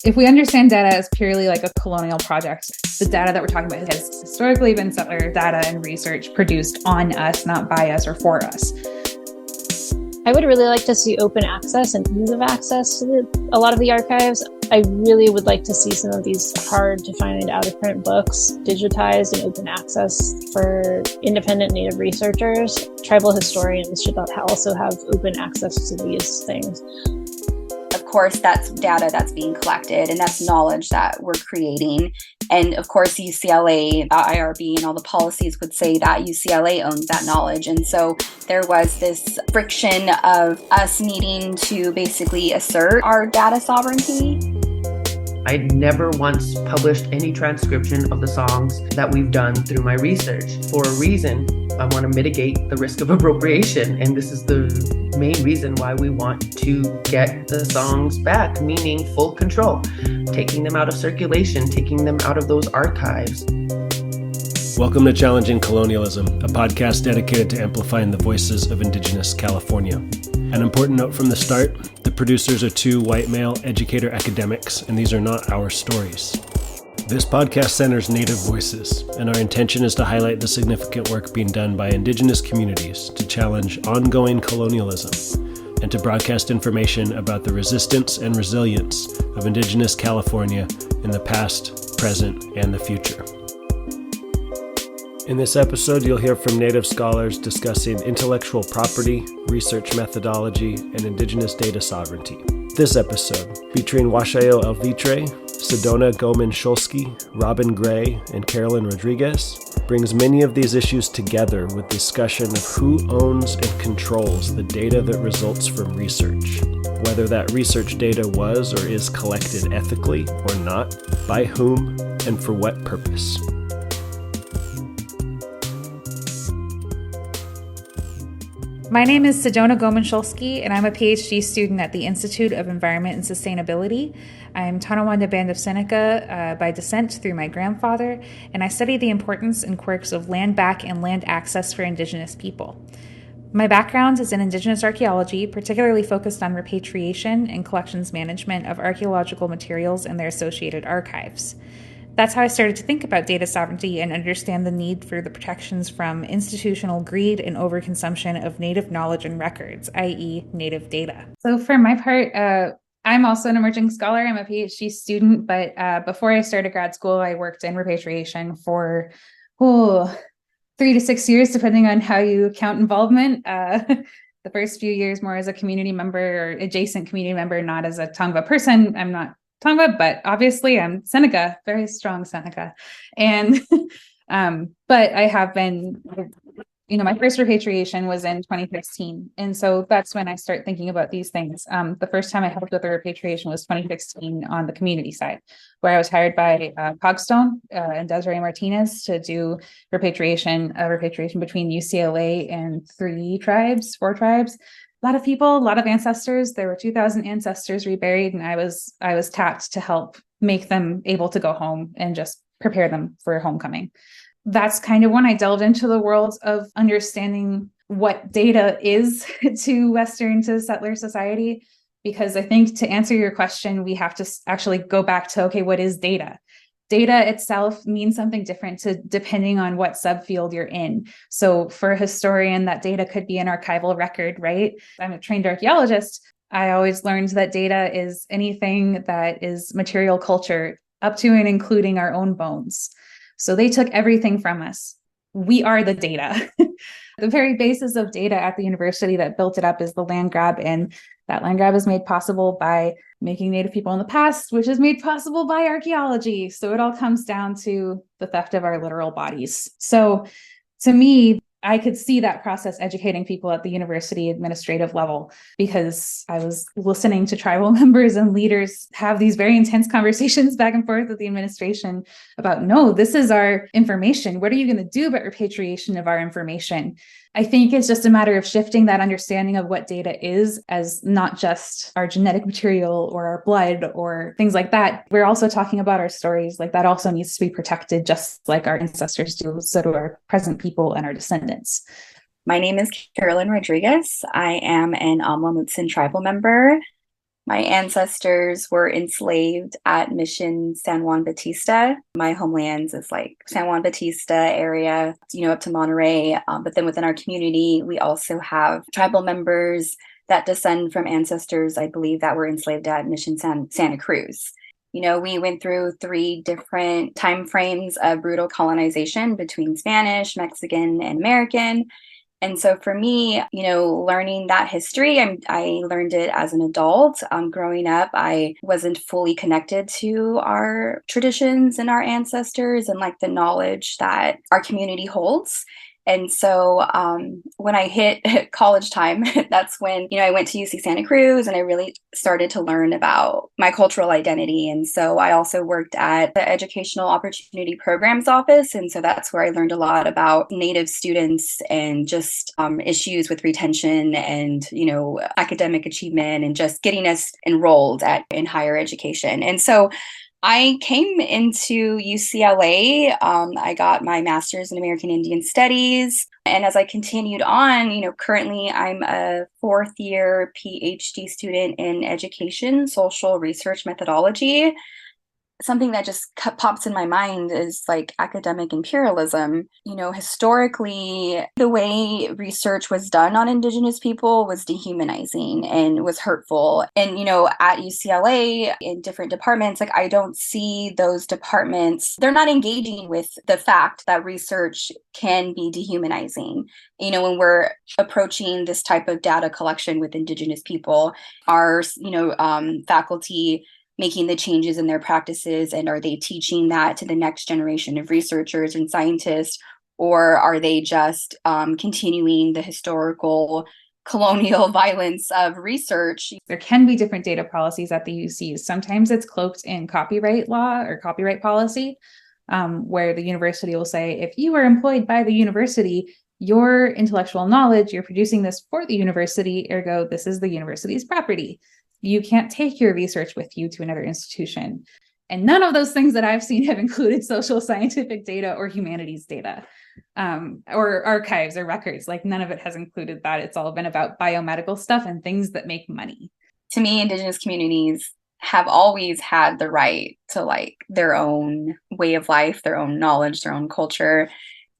If we understand data as purely like a colonial project, the data that we're talking about has historically been settler data and research produced on us, not by us or for us. I would really like to see open access and ease of access to a lot of the archives. I really would like to see some of these hard to find out of print books digitized and open access for independent Native researchers. Tribal historians should also have open access to these things. Of course, that's data that's being collected and that's knowledge that we're creating. And of course, UCLA, IRB, and all the policies would say that UCLA owns that knowledge. And so there was this friction of us needing to basically assert our data sovereignty. I'd never once published any transcription of the songs that we've done through my research. For a reason, I want to mitigate the risk of appropriation. And this is the main reason why we want to get the songs back, meaning full control, taking them out of circulation, taking them out of those archives. Welcome to Challenging Colonialism, a podcast dedicated to amplifying the voices of Indigenous California. An important note from the start, the producers are two white male educator academics, and these are not our stories. This podcast centers Native voices, and our intention is to highlight the significant work being done by Indigenous communities to challenge ongoing colonialism and to broadcast information about the resistance and resilience of Indigenous California in the past, present, and the future. In this episode, you'll hear from Native scholars discussing intellectual property, research methodology, and Indigenous data sovereignty. This episode, featuring Washayo Elvitre, Sedona Goman-Shulsky, Robin Gray, and Carolyn Rodriguez, brings many of these issues together with discussion of who owns and controls the data that results from research, whether that research data was or is collected ethically or not, by whom, and for what purpose. My name is Sedona Goman-Shulsky, and I'm a PhD student at the Institute of Environment and Sustainability. I'm Tonawanda Band of Seneca by descent through my grandfather, and I study the importance and quirks of land back and land access for Indigenous people. My background is in Indigenous archaeology, particularly focused on repatriation and collections management of archaeological materials and their associated archives. That's how I started to think about data sovereignty and understand the need for the protections from institutional greed and overconsumption of Native knowledge and records, i.e. Native data. So for my part, I'm also an emerging scholar. I'm a PhD student, but before I started grad school, I worked in repatriation for 3 to 6 years, depending on how you count involvement. The first few years more as a community member or adjacent community member, not as a Tongva person. I'm not Tongva, but obviously I'm Seneca, very strong Seneca. And, but I have been, my first repatriation was in 2016. And so that's when I start thinking about these things. The first time I helped with a repatriation was 2016 on the community side, where I was hired by Cogstone and Desiree Martinez to do repatriation between UCLA and 4 tribes. A lot of people, a lot of ancestors. There were 2,000 ancestors reburied, and I was tapped to help make them able to go home and just prepare them for homecoming. That's kind of when I delved into the world of understanding what data is to settler society, because I think to answer your question, we have to actually go back to, okay, what is data? Data itself means something different depending on what subfield you're in. So for a historian, that data could be an archival record, right? I'm a trained archaeologist. I always learned that data is anything that is material culture up to and including our own bones. So they took everything from us. We are the data. The very basis of data at the university that built it up is the land grab, and that land grab is made possible by making Native people in the past, which is made possible by archaeology. So it all comes down to the theft of our literal bodies. So to me, I could see that process educating people at the university administrative level, because I was listening to tribal members and leaders have these very intense conversations back and forth with the administration about, no, this is our information. What are you going to do about repatriation of our information? I think it's just a matter of shifting that understanding of what data is as not just our genetic material or our blood or things like that. We're also talking about our stories. Like, that also needs to be protected, just like our ancestors do, so do our present people and our descendants. My name is Carolyn Rodriguez. I am an Amla Mutsun tribal member. My ancestors were enslaved at Mission San Juan Bautista. My homelands is like San Juan Bautista area, up to Monterey. But then within our community, we also have tribal members that descend from ancestors, I believe, that were enslaved at Mission Santa Cruz. We went through 3 different time frames of brutal colonization between Spanish, Mexican, and American. And so for me, learning that history, I learned it as an adult. Growing up, I wasn't fully connected to our traditions and our ancestors and like the knowledge that our community holds. And so when I hit college time, that's when, I went to UC Santa Cruz and I really started to learn about my cultural identity. And so I also worked at the Educational Opportunity Programs Office. And so that's where I learned a lot about Native students and just issues with retention and, academic achievement and just getting us enrolled in higher education. And so I came into UCLA. I got my master's in American Indian Studies. And as I continued on, currently I'm a 4th year PhD student in education, social research methodology. Something that just pops in my mind is like academic imperialism. Historically, the way research was done on Indigenous people was dehumanizing and was hurtful. And, at UCLA in different departments, like I don't see those departments, they're not engaging with the fact that research can be dehumanizing. When we're approaching this type of data collection with Indigenous people, our, faculty making the changes in their practices, and are they teaching that to the next generation of researchers and scientists, or are they just continuing the historical colonial violence of research? There can be different data policies at the UCs. Sometimes it's cloaked in copyright law or copyright policy, where the university will say, if you are employed by the university, your intellectual knowledge, you're producing this for the university, ergo, this is the university's property. You can't take your research with you to another institution. And none of those things that I've seen have included social scientific data or humanities data, or archives or records. Like none of it has included that. It's all been about biomedical stuff and things that make money. To me, Indigenous communities have always had the right to like their own way of life, their own knowledge, their own culture,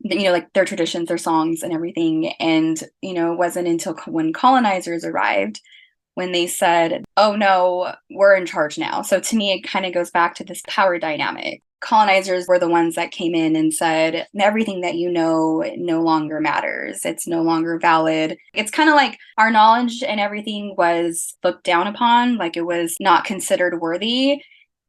like their traditions, their songs and everything. And, it wasn't until when colonizers arrived when they said, oh no, we're in charge now. So to me, it kind of goes back to this power dynamic. Colonizers were the ones that came in and said, everything that you know no longer matters. It's no longer valid. It's kind of like our knowledge and everything was looked down upon, like it was not considered worthy.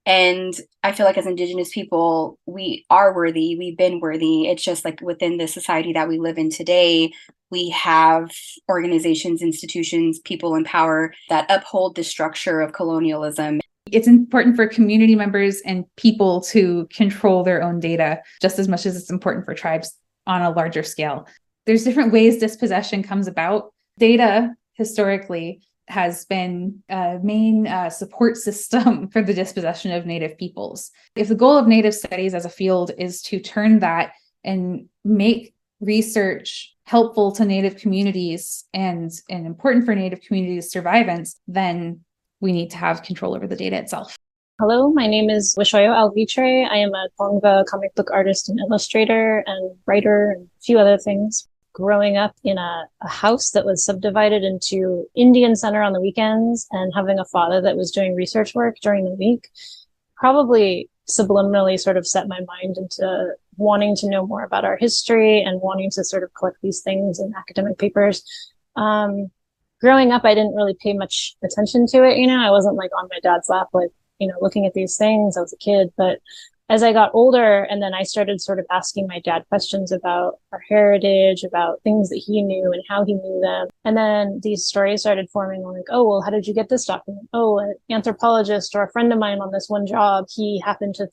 And I feel like as Indigenous people, we are worthy. We've been worthy. It's just like within the society that we live in today, we have organizations, institutions, people in power that uphold the structure of colonialism. It's important for community members and people to control their own data just as much as it's important for tribes on a larger scale. There's different ways dispossession comes about. Data historically has been a main support system for the dispossession of Native peoples. If the goal of Native studies as a field is to turn that and make research helpful to Native communities and important for Native communities' survivance, then we need to have control over the data itself. Hello, my name is Wishoyo Alvitre. I am a Tongva comic book artist and illustrator and writer and a few other things. Growing up in a house that was subdivided into Indian Center on the weekends and having a father that was doing research work during the week probably subliminally sort of set my mind into wanting to know more about our history and wanting to sort of collect these things in academic papers. Growing up, I didn't really pay much attention to it. I wasn't like on my dad's lap, like, looking at these things. I was a kid, but as I got older and then I started sort of asking my dad questions about our heritage, about things that he knew and how he knew them. And then these stories started forming like, oh, well, how did you get this document? Oh, an anthropologist or a friend of mine on this one job, he happened to,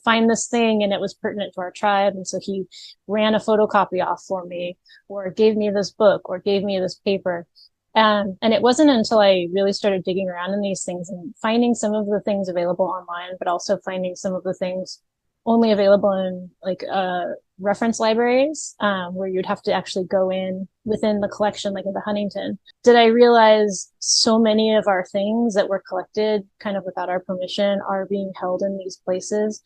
find this thing and it was pertinent to our tribe. And so he ran a photocopy off for me or gave me this book or gave me this paper. And it wasn't until I really started digging around in these things and finding some of the things available online, but also finding some of the things only available in like reference libraries, where you'd have to actually go in within the collection, like at the Huntington. Did I realize so many of our things that were collected kind of without our permission are being held in these places,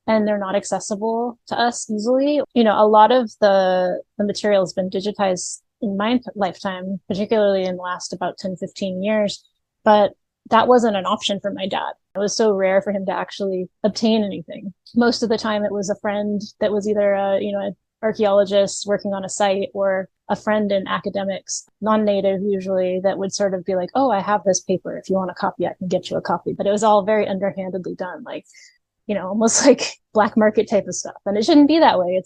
and they're not accessible to us easily. You know, a lot of the material has been digitized in my lifetime, particularly in the last about 10, 15 years. But that wasn't an option for my dad. It was so rare for him to actually obtain anything. Most of the time it was a friend that was either an archaeologist working on a site, or a friend in academics, non-native usually, that would sort of be like, oh, I have this paper. If you want a copy, I can get you a copy. But it was all very underhandedly done, like, almost like black market type of stuff. And it shouldn't be that way.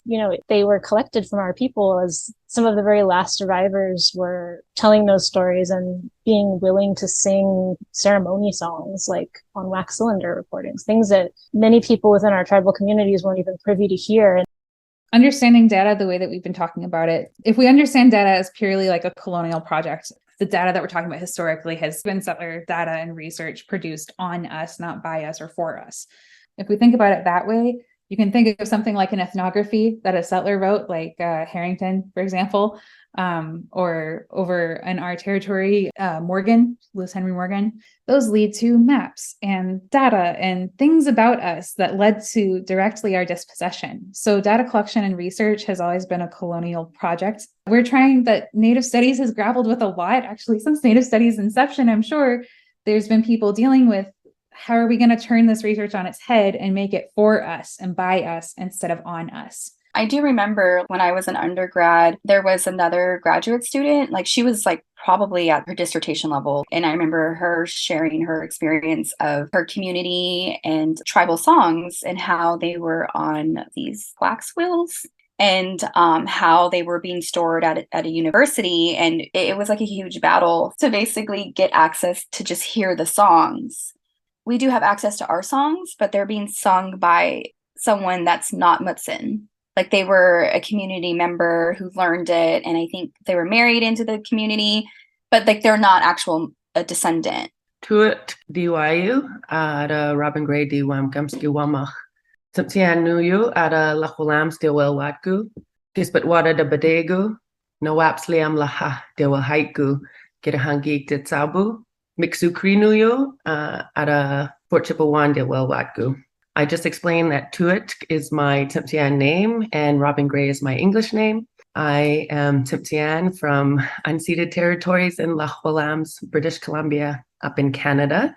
They were collected from our people, as some of the very last survivors were telling those stories and being willing to sing ceremony songs, like on wax cylinder recordings, things that many people within our tribal communities weren't even privy to hear. Understanding data the way that we've been talking about it, if we understand data as purely like a colonial project, the data that we're talking about historically has been settler data and research produced on us, not by us or for us. If we think about it that way, you can think of something like an ethnography that a settler wrote, like Harrington, for example, or over in our territory, Morgan, Lewis Henry Morgan. Those lead to maps and data and things about us that led to directly our dispossession. So data collection and research has always been a colonial project. We're trying that Native Studies has grappled with a lot, actually, since Native Studies inception. I'm sure there's been people dealing with, how are we going to turn this research on its head and make it for us and by us instead of on us? I do remember when I was an undergrad, there was another graduate student, like she was like probably at her dissertation level. And I remember her sharing her experience of her community and tribal songs and how they were on these wax wheels, and how they were being stored at a university. And it was like a huge battle to basically get access to just hear the songs. We do have access to our songs, but they're being sung by someone that's not Mutsun. Like they were a community member who learned it, and I think they were married into the community, but like they're not a descendant. Tuat diwayu ada Robin Gray diwam gamski wamach. Samsian nuyu ada lahulam stiwel watgu. Kispat wada da badegu. Nawaps liam laha dewa haiku. Kirahangi titsabu. Miksukri nuyu ada Fort Chippewan dewa watgu. I just explained that Tuat is my Tsimshian name and Robin Gray is my English name. I am Tsimshian from unceded territories in Lahualams, British Columbia, up in Canada.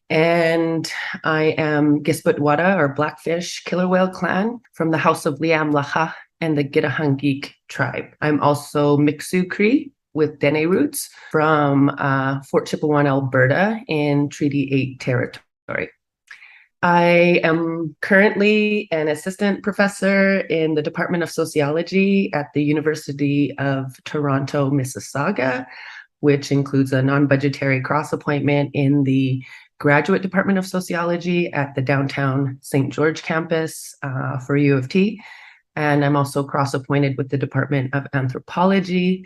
And I am Gisbutwada, or Blackfish Killer Whale clan, from the House of Liam Laha and the Gitahangik tribe. I'm also Miksou Cree with Dene roots from Fort Chippewan, Alberta in Treaty 8 territory. I am currently an assistant professor in the Department of Sociology at the University of Toronto, Mississauga, which includes a non-budgetary cross-appointment in the Graduate Department of Sociology at the downtown St. George campus for U of T. And I'm also cross-appointed with the Department of Anthropology.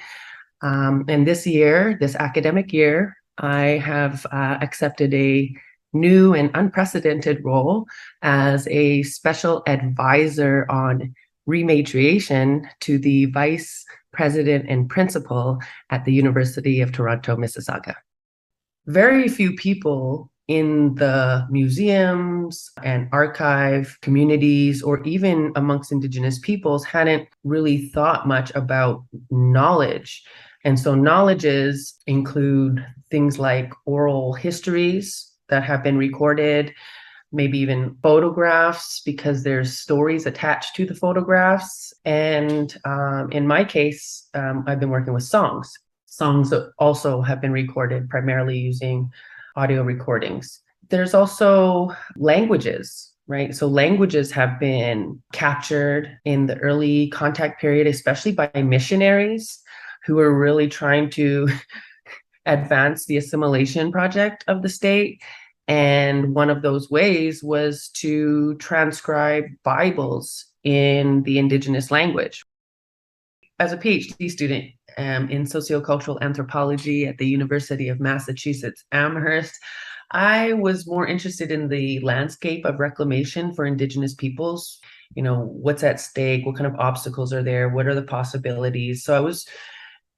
And this academic year, I have accepted a new and unprecedented role as a special advisor on rematriation to the vice president and principal at the University of Toronto, Mississauga. Very few people in the museums and archive communities, or even amongst Indigenous peoples, hadn't really thought much about knowledge. And so knowledges include things like oral histories that have been recorded, maybe even photographs, because there's stories attached to the photographs. And in my case, I've been working with songs. Songs that also have been recorded primarily using audio recordings. There's also languages, right? So languages have been captured in the early contact period, especially by missionaries who are really trying to advance the assimilation project of the state. And one of those ways was to transcribe Bibles in the Indigenous language. As a PhD student in sociocultural anthropology at the University of Massachusetts Amherst, I was more interested in the landscape of reclamation for Indigenous peoples. What's at stake? What kind of obstacles are there? What are the possibilities? So I was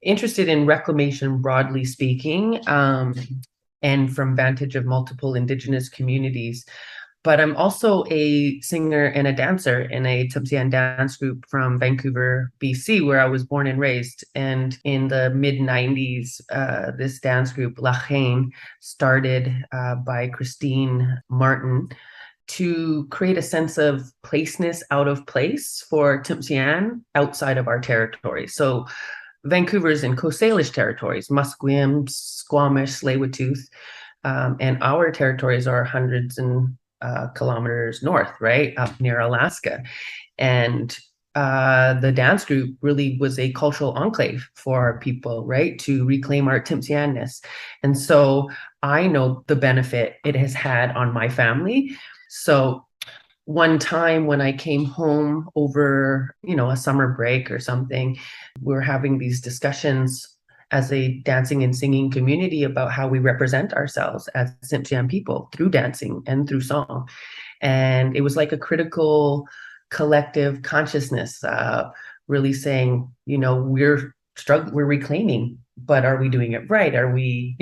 interested in reclamation, broadly speaking, and from vantage of multiple Indigenous communities. But I'm also a singer and a dancer in a Tsimshian dance group from Vancouver, BC, where I was born and raised. And in the mid 90s, this dance group, La Reine, started by Christine Martin, to create a sense of placeness out of place for Tsimshian outside of our territory. So Vancouver's in Coast Salish territories, Musqueam, Squamish, Tsleil-Waututh, and our territories are hundreds and kilometers north, right, up near Alaska. And the dance group really was a cultural enclave for our people, right, to reclaim our Tsimshianness. And so I know the benefit it has had on my family. So one time when I came home over, a summer break or something, we were having these discussions as a dancing and singing community about how we represent ourselves as Tsimshian people through dancing and through song. And it was like a critical collective consciousness, really saying, we're reclaiming, but are we doing it right? Are we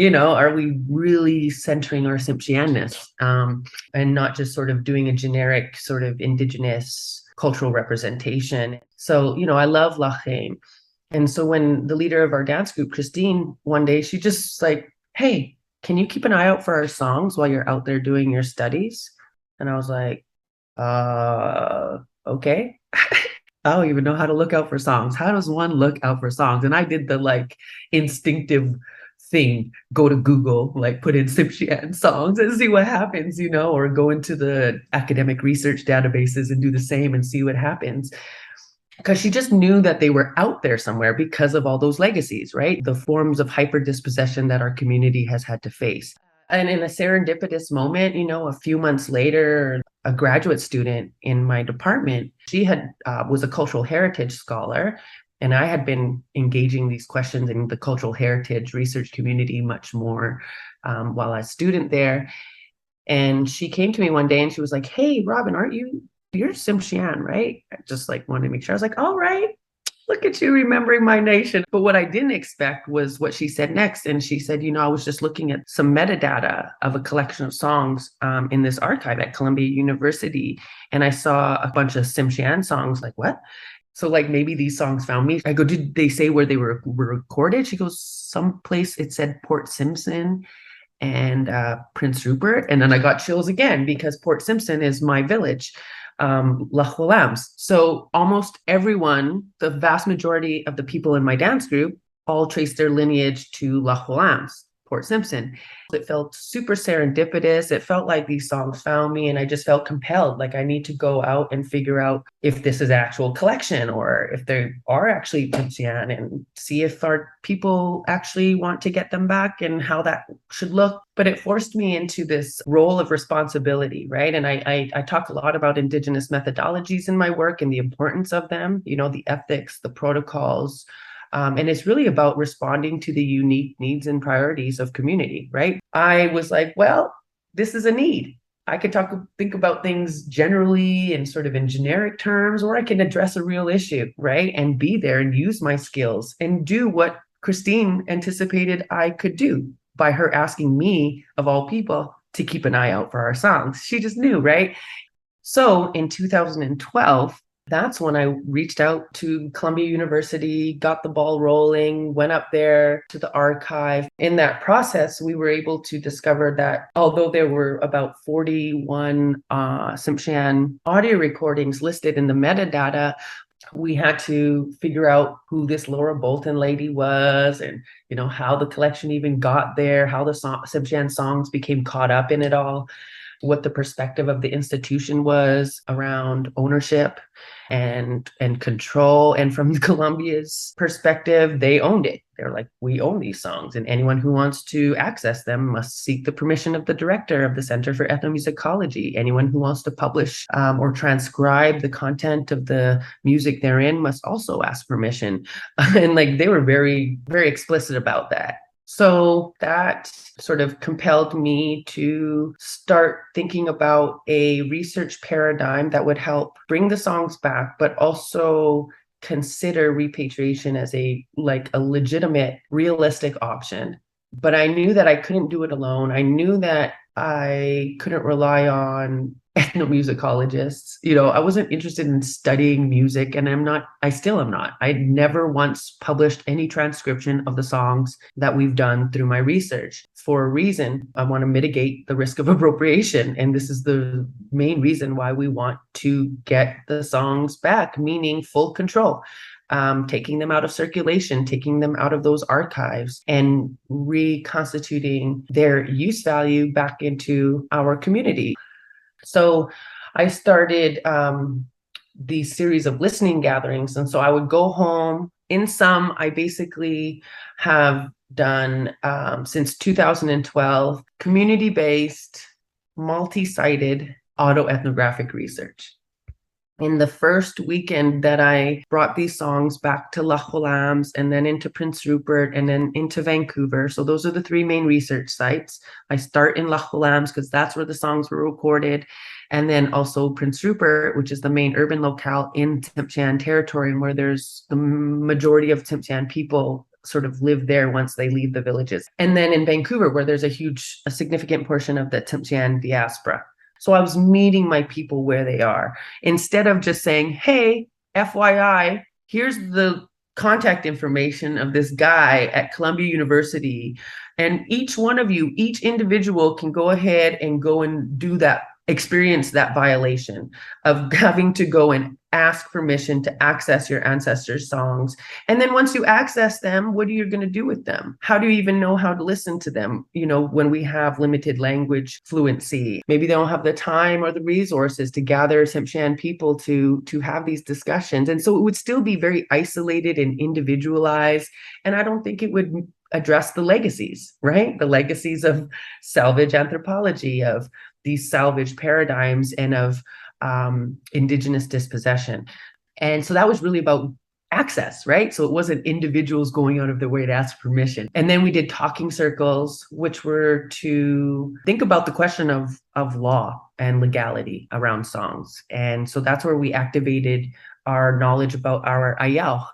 really centering our Tsimshianness, and not just sort of doing a generic sort of Indigenous cultural representation? So, I love La Reine. And so when the leader of our dance group, Christine, one day, she just like, hey, can you keep an eye out for our songs while you're out there doing your studies? And I was like, okay. I don't even know how to look out for songs. How does one look out for songs? And I did the instinctive thing, go to Google, put in Tsimshian songs and see what happens, or go into the academic research databases and do the same and see what happens. Because she just knew that they were out there somewhere because of all those legacies, right? The forms of hyperdispossession that our community has had to face. And in a serendipitous moment, a few months later, a graduate student in my department, she was a cultural heritage scholar, and I had been engaging these questions in the cultural heritage research community much more while I was a student there. And she came to me one day and she was like, hey, Robin, you're Tsimshian, right? I just wanted to make sure. I was like, all right, look at you remembering my nation. But what I didn't expect was what she said next. And she said, I was just looking at some metadata of a collection of songs in this archive at Columbia University. And I saw a bunch of Tsimshian songs. Like, what? So maybe these songs found me. I go, did they say where they were recorded? She goes, someplace it said Port Simpson and Prince Rupert. And then I got chills again because Port Simpson is my village. Lahualams. So almost everyone, the vast majority of the people in my dance group, all trace their lineage to Lahualams, Port Simpson. It felt super serendipitous. It felt like these songs found me, and I just felt compelled. I need to go out and figure out if this is an actual collection or if they are actually Tsimshian, and see if our people actually want to get them back and how that should look. But it forced me into this role of responsibility, right? And I talk a lot about Indigenous methodologies in my work and the importance of them, the ethics, the protocols. And it's really about responding to the unique needs and priorities of community, right? I was like, well, this is a need. I could think about things generally and sort of in generic terms, or I can address a real issue, right? And be there and use my skills and do what Christine anticipated I could do by her asking me, of all people, to keep an eye out for our songs. She just knew, right? So in 2012, that's when I reached out to Columbia University, got the ball rolling, went up there to the archive. In that process, we were able to discover that although there were about 41 Tsimshian audio recordings listed in the metadata, we had to figure out who this Laura Bolton lady was, and how the collection even got there, how the Tsimshian songs became caught up in it all, what the perspective of the institution was around ownership and control. And from Columbia's perspective, they owned it. They're like, we own these songs, and anyone who wants to access them must seek the permission of the director of the Center for Ethnomusicology. Anyone who wants to publish or transcribe the content of the music therein must also ask permission. And they were very, very explicit about that. So that sort of compelled me to start thinking about a research paradigm that would help bring the songs back, but also consider repatriation as a legitimate, realistic option. But I knew that I couldn't do it alone. I knew that I couldn't rely on ethnomusicologists. I wasn't interested in studying music, and I still am not. I never once published any transcription of the songs that we've done through my research. For a reason, I want to mitigate the risk of appropriation. And this is the main reason why we want to get the songs back, meaning full control. Taking them out of circulation, taking them out of those archives, and reconstituting their use value back into our community. So I started these series of listening gatherings. And so I would go home. In some, I basically have done, since 2012, community-based, multi-sited autoethnographic research. In the first weekend that I brought these songs back to Loch Willam's and then into Prince Rupert and then into Vancouver. So those are the three main research sites. I start in Loch Willam's because that's where the songs were recorded. And then also Prince Rupert, which is the main urban locale in Tsimshian territory, and where there's the majority of Tsimshian people sort of live there once they leave the villages. And then in Vancouver, where there's a significant portion of the Tsimshian diaspora. So I was meeting my people where they are, instead of just saying, hey, FYI, here's the contact information of this guy at Columbia University. And each one of you, each individual can go ahead and go and do that, experience that violation of having to go and ask permission to access your ancestors' songs. And then once you access them, what are you going to do with them? How do you even know how to listen to them? When we have limited language fluency, maybe they don't have the time or the resources to gather Tsimshian people to have these discussions. And so it would still be very isolated and individualized. And I don't think it would address the legacies, right? The legacies of salvage anthropology, of these salvage paradigms, and of Indigenous dispossession. And so that was really about access, right? So it wasn't individuals going out of their way to ask permission. And then we did talking circles, which were to think about the question of law and legality around songs. And so that's where we activated our knowledge about our ayal,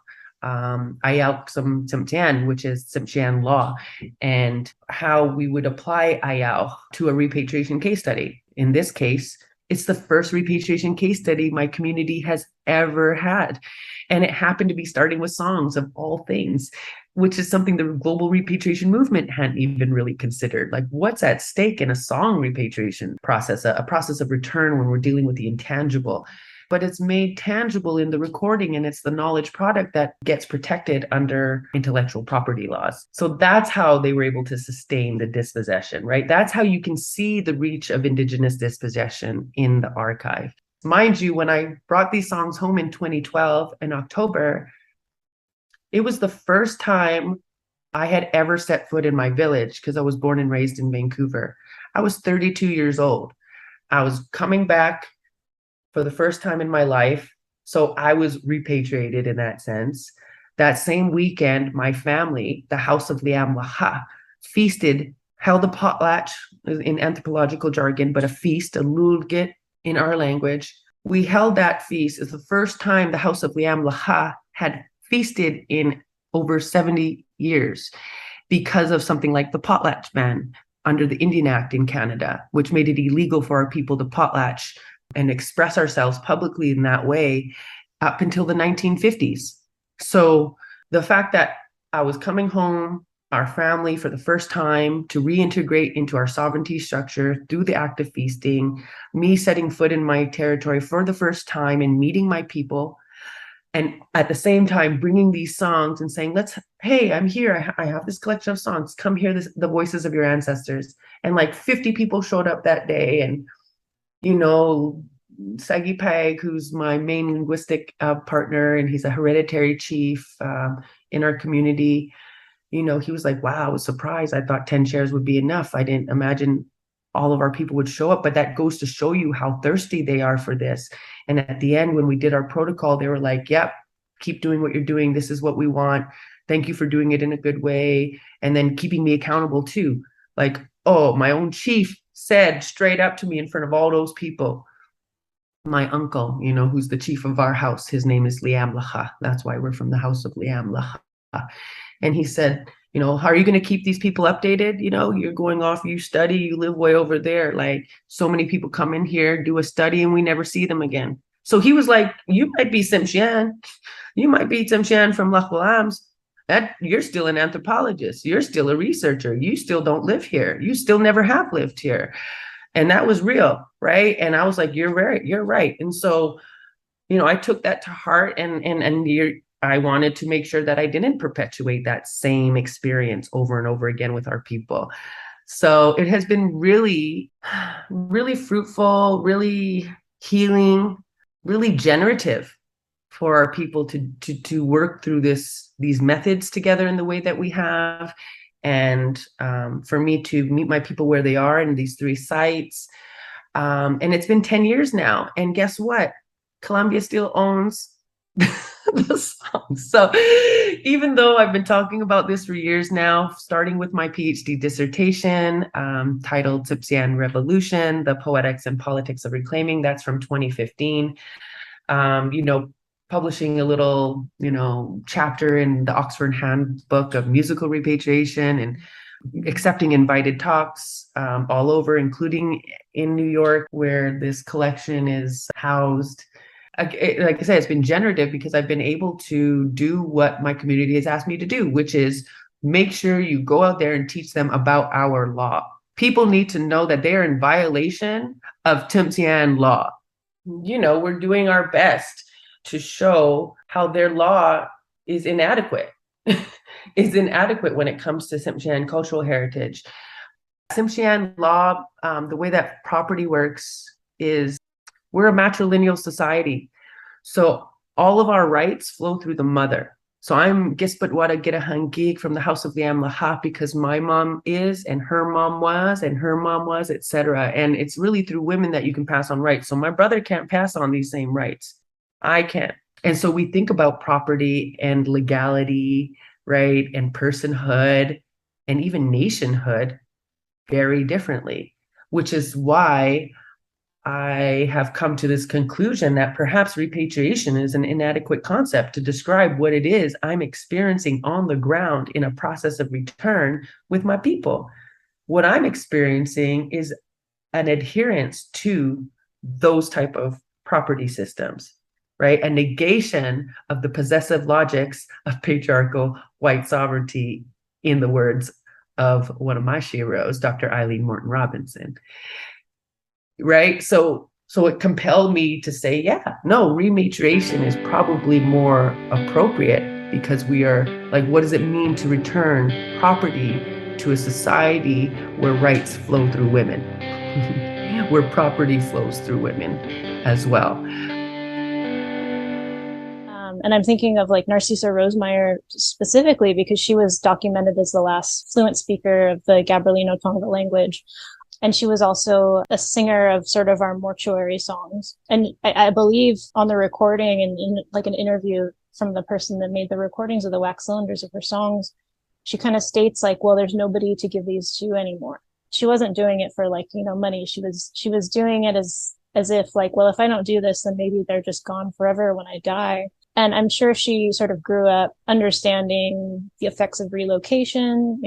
Tsimshian, which is Tsimshian law, and how we would apply ayal to a repatriation case study. In this case, it's the first repatriation case study my community has ever had. And it happened to be starting with songs, of all things, which is something the global repatriation movement hadn't even really considered. Like, what's at stake in a song repatriation process, a process of return when we're dealing with the intangible? But it's made tangible in the recording, and it's the knowledge product that gets protected under intellectual property laws. So that's how they were able to sustain the dispossession, right? That's how you can see the reach of Indigenous dispossession in the archive. Mind you, when I brought these songs home in 2012 in October, it was the first time I had ever set foot in my village, because I was born and raised in Vancouver. I was 32 years old. I was coming back for the first time in my life. So I was repatriated in that sense. That same weekend, my family, the House of Liam Laha, held a potlatch in anthropological jargon, but a feast, a lulgit in our language. We held that feast. It's the first time the House of Liam Laha had feasted in over 70 years because of something like the potlatch ban under the Indian Act in Canada, which made it illegal for our people to potlatch and express ourselves publicly in that way up until the 1950s. So the fact that I was coming home, our family, for the first time, to reintegrate into our sovereignty structure through the act of feasting, me setting foot in my territory for the first time and meeting my people, and at the same time bringing these songs and saying, hey, I'm here. I have this collection of songs. Come hear the voices of your ancestors. And like 50 people showed up that day. And Sagi Pag, who's my main linguistic partner, and he's a hereditary chief in our community, he was like, wow, I was surprised. I thought 10 chairs would be enough. I didn't imagine all of our people would show up, but that goes to show you how thirsty they are for this. And at the end, when we did our protocol, they were like, yep, keep doing what you're doing. This is what we want. thank you for doing it in a good way. And then keeping me accountable too. Like, oh, my own chief said straight up to me in front of all those people, my uncle, who's the chief of our house, his name is Liam Lacha. That's why we're from the house of Liam Lacha. And he said, how are you going to keep these people updated? You're going off, you study, you live way over there. Like, so many people come in here, do a study, and we never see them again. So he was like, you might be Tsimshian. You might be Tsimshian from Lac Walams. You're still an anthropologist. You're still a researcher. You still don't live here. You still never have lived here. And that was real, right? And I was like, you're right. And so, I took that to heart, and I wanted to make sure that I didn't perpetuate that same experience over and over again with our people. So it has been really, really fruitful, really healing, really generative for our people to work through these methods together in the way that we have. And for me to meet my people where they are in these 3 sites. And it's been 10 years now. And guess what? Columbia still owns the songs. So even though I've been talking about this for years now, starting with my PhD dissertation titled Tsimshian Revolution, The Poetics and Politics of Reclaiming, that's from 2015, publishing a little, chapter in the Oxford Handbook of Musical Repatriation, and accepting invited talks all over, including in New York, where this collection is housed. Like I said, it's been generative because I've been able to do what my community has asked me to do, which is make sure you go out there and teach them about our law. People need to know that they are in violation of Tsimshian law. We're doing our best to show how their law is inadequate, when it comes to Tsimshian cultural heritage. Tsimshian law, the way that property works is we're a matrilineal society. So all of our rights flow through the mother. So I'm Gispatwada Gidahangig from the House of Liam Laha because my mom is, and her mom was, and her mom was, etc. And it's really through women that you can pass on rights. So my brother can't pass on these same rights. I can. And so we think about property and legality, right? And personhood and even nationhood very differently, which is why I have come to this conclusion that perhaps repatriation is an inadequate concept to describe what it is I'm experiencing on the ground in a process of return with my people. What I'm experiencing is an adherence to those type of property systems, right? A negation of the possessive logics of patriarchal white sovereignty, in the words of one of my sheroes, Dr. Eileen Morton Robinson, right? So it compelled me to say, rematriation is probably more appropriate, because we are like, what does it mean to return property to a society where rights flow through women, where property flows through women as well? And I'm thinking of like Narcisa Rosemeyer specifically because she was documented as the last fluent speaker of the Gabrielino Tonga language. And she was also a singer of sort of our mortuary songs. And I believe on the recording and in like an interview from the person that made the recordings of the wax cylinders of her songs, she kind of states like, well, there's nobody to give these to anymore. She wasn't doing it for like, money. She was doing it as if like, well, if I don't do this, then maybe they're just gone forever when I die. And I'm sure she sort of grew up understanding the effects of relocation,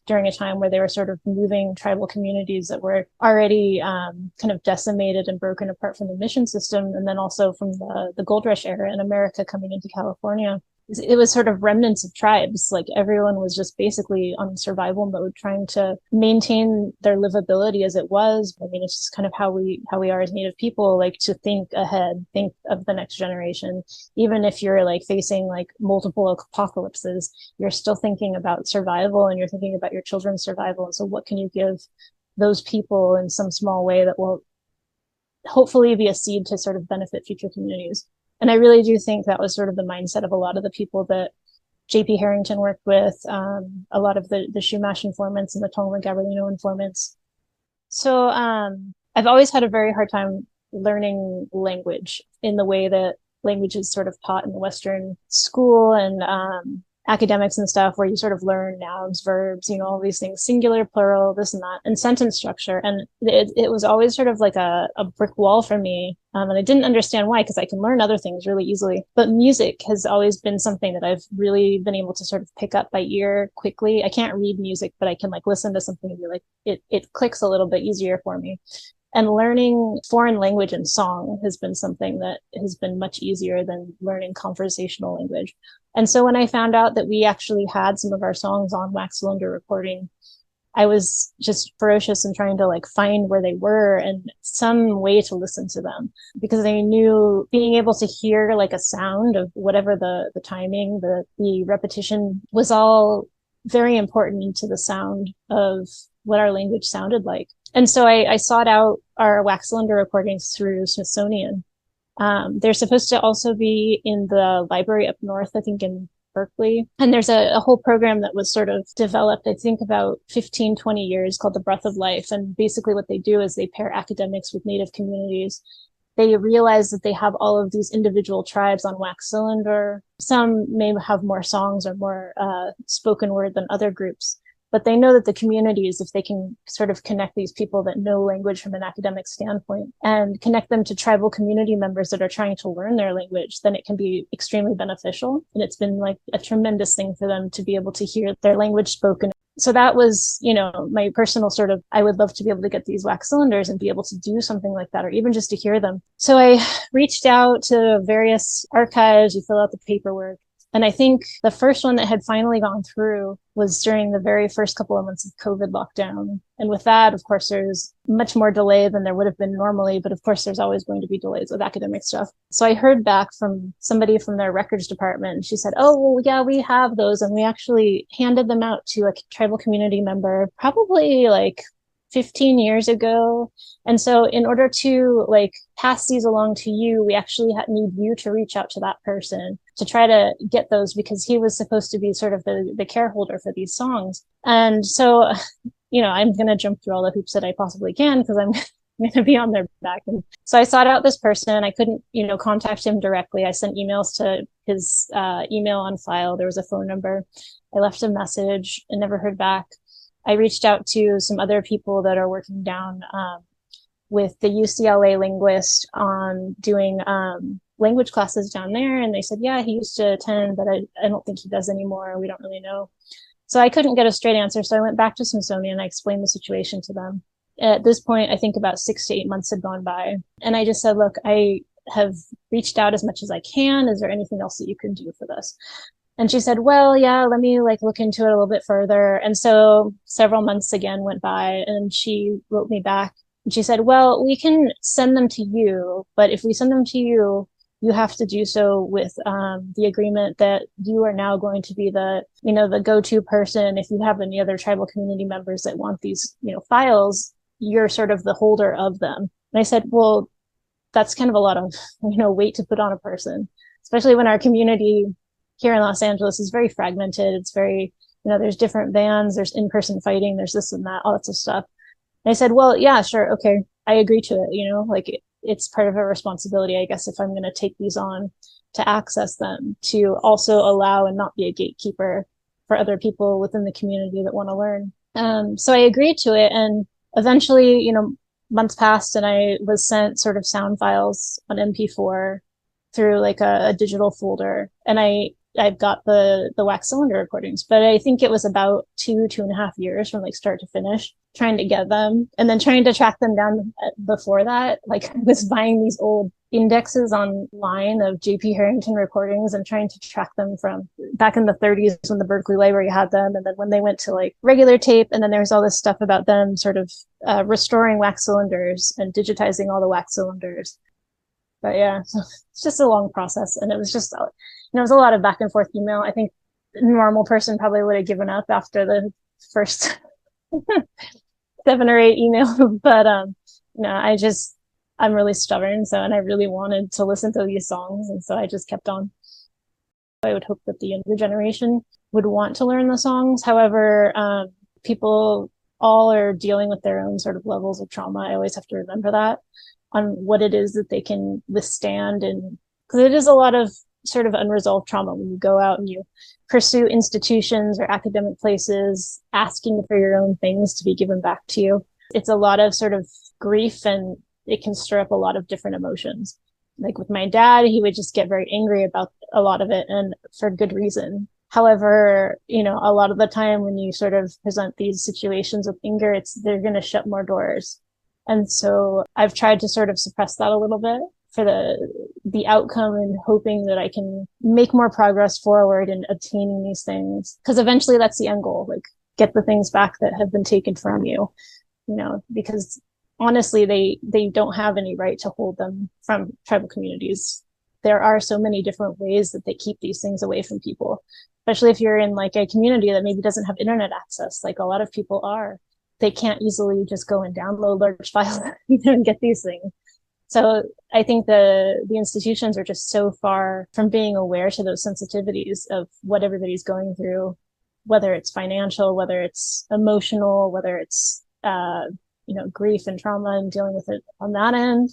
during a time where they were sort of moving tribal communities that were already kind of decimated and broken apart from the mission system. And then also from the gold rush era in America coming into California. It was sort of remnants of tribes. Like everyone was just basically on survival mode, trying to maintain their livability as it was. I mean, it's just kind of how we are as Native people, like to think ahead, think of the next generation. Even if you're like facing like multiple apocalypses, you're still thinking about survival and you're thinking about your children's survival. And so what can you give those people in some small way that will hopefully be a seed to sort of benefit future communities? And I really do think that was sort of the mindset of a lot of the people that J.P. Harrington worked with, a lot of the Chumash informants and the Tongva Gabrielino informants. So I've always had a very hard time learning language in the way that language is sort of taught in the Western school. And academics and stuff where you sort of learn nouns, verbs, all these things, singular, plural, this and that, and sentence structure. And it was always sort of like a brick wall for me. And I didn't understand why, because I can learn other things really easily. But music has always been something that I've really been able to sort of pick up by ear quickly. I can't read music, but I can like listen to something and be like, it clicks a little bit easier for me. And learning foreign language and song has been something that has been much easier than learning conversational language. And so when I found out that we actually had some of our songs on wax cylinder recording, I was just ferocious in trying to like find where they were and some way to listen to them, because I knew being able to hear like a sound of whatever the timing, the repetition was all very important to the sound of what our language sounded like. And so I sought out our wax cylinder recordings through Smithsonian. They're supposed to also be in the library up north, I think in Berkeley. And there's a whole program that was sort of developed, I think about 15, 20 years, called the Breath of Life. And basically what they do is they pair academics with Native communities. They realize that they have all of these individual tribes on wax cylinder. Some may have more songs or more spoken word than other groups. But they know that the communities, if they can sort of connect these people that know language from an academic standpoint and connect them to tribal community members that are trying to learn their language, then it can be extremely beneficial. And it's been like a tremendous thing for them to be able to hear their language spoken. So that was, my personal sort of, I would love to be able to get these wax cylinders and be able to do something like that, or even just to hear them. So I reached out to various archives, you fill out the paperwork. And I think the first one that had finally gone through was during the very first couple of months of COVID lockdown. And with that, of course, there's much more delay than there would have been normally. But of course, there's always going to be delays with academic stuff. So I heard back from somebody from their records department. And she said, oh, well, yeah, we have those. And we actually handed them out to a tribal community member probably like 15 years ago. And so in order to like pass these along to you, we actually need you to reach out to that person to try to get those, because he was supposed to be sort of the care holder for these songs. And so, I'm going to jump through all the hoops that I possibly can, because I'm going to be on their back. And so I sought out this person. I couldn't, contact him directly. I sent emails to his email on file. There was a phone number. I left a message and never heard back. I reached out to some other people that are working down with the UCLA linguist on doing language classes down there. And they said, yeah, he used to attend, but I don't think he does anymore. We don't really know. So I couldn't get a straight answer. So I went back to Smithsonian and I explained the situation to them. At this point, I think about 6 to 8 months had gone by. And I just said, look, I have reached out as much as I can. Is there anything else that you can do for this? And she said, well, yeah, let me look into it a little bit further. And so several months again went by and she wrote me back and she said, well, we can send them to you, but if we send them to you, you have to do so with the agreement that you are now going to be the go-to person. If you have any other tribal community members that want these, files, you're sort of the holder of them. And I said, well, that's kind of a lot of, weight to put on a person, especially when our community here in Los Angeles is very fragmented. It's very, there's different bands, there's in-person fighting, there's this and that, all that stuff. And I said, well, yeah, sure. Okay. I agree to it. It's part of a responsibility, I guess, if I'm going to take these on, to access them, to also allow and not be a gatekeeper for other people within the community that want to learn. So I agreed to it. And eventually, months passed and I was sent sort of sound files on MP4 through like a digital folder. And I've got the wax cylinder recordings, but I think it was about 2.5 years from like start to finish trying to get them, and then trying to track them down before that. Like I was buying these old indexes online of JP Harrington recordings and trying to track them from back in the 30s when the Berkeley Library had them. And then when they went to like regular tape, and then there's all this stuff about them sort of restoring wax cylinders and digitizing all the wax cylinders. But yeah, so it's just a long process. And it was just, it was a lot of back and forth email. I think a normal person probably would have given up after the first 7 or 8 emails. But, I'm really stubborn. And I really wanted to listen to these songs. And so I just kept on. I would hope that the younger generation would want to learn the songs. However, people all are dealing with their own sort of levels of trauma. I always have to remember that on what it is that they can withstand. And because it is a lot of sort of unresolved trauma when you go out and you pursue institutions or academic places, asking for your own things to be given back to you. It's a lot of sort of grief, and it can stir up a lot of different emotions. Like with my dad, he would just get very angry about a lot of it, and for good reason. However, a lot of the time when you sort of present these situations with anger, they're going to shut more doors. And so I've tried to sort of suppress that a little bit for the outcome, and hoping that I can make more progress forward in obtaining these things. Because eventually that's the end goal, like get the things back that have been taken from you, because honestly, they don't have any right to hold them from tribal communities. There are so many different ways that they keep these things away from people, especially if you're in like a community that maybe doesn't have internet access, like a lot of people are. They can't easily just go and download large files and get these things. So I think the institutions are just so far from being aware to those sensitivities of what everybody's going through, whether it's financial, whether it's emotional, whether it's grief and trauma and dealing with it on that end.